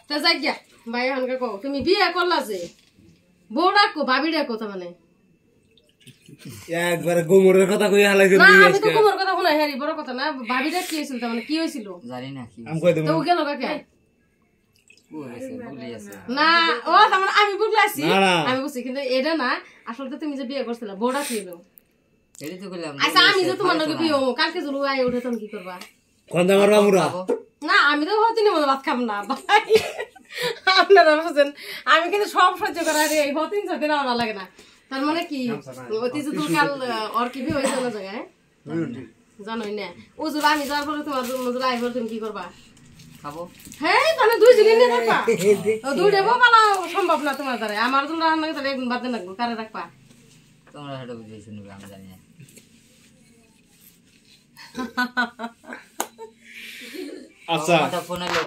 তা যাই গিয়া ভাই হানকা কও তুমি বিয়ে করলা যে বউ ডাকো ভাবি ডাকো তো মানে একবার গোমরের কথা কই হালাই দিল না আমি তো গোমর কথা শুনাই হেরি বড় কথা না ভাবি ডাক কি হইছিল তা মানে কি হইছিল জানি না কি আমি কই দেব তো গেল কাকে না ও মানে আমি বুঝলাছি আমি বুঝছি কিন্তু এটা না আসলে তুমি যে বিয়ে করছিলা বউটা ছিল এটাই তো কইলাম আচ্ছা আমি যে তোমার লগে বিয়ে হবো কালকে যদি আই উঠে তখন কি করবা কোন দামার বামুরা না আমি তো হতিনি মনে ভাত খাম না ভাই আপনারা বুঝছেন আমি কিন্তু সব সহ্য করা এই হতিন সত্যি না লাগে না তার মানে কি অতি যে কাল ওর কি বিয়ে হয়েছে না জায়গায় জানোই না ও যদি আমি যাওয়ার পরে তোমার যদি আইবার তুমি কি করবা খাবো হ্যাঁ তাহলে দুই দিন নিয়ে থাকবা দুই দেবো পালা সম্ভব না তোমার দ্বারা আমার জন্য রান্না তাহলে একদিন বাদ দিন লাগবো কারে রাখবা তোমরা সেটা বুঝে শুনবে আমি জানি না আচ্ছা ফোন এলো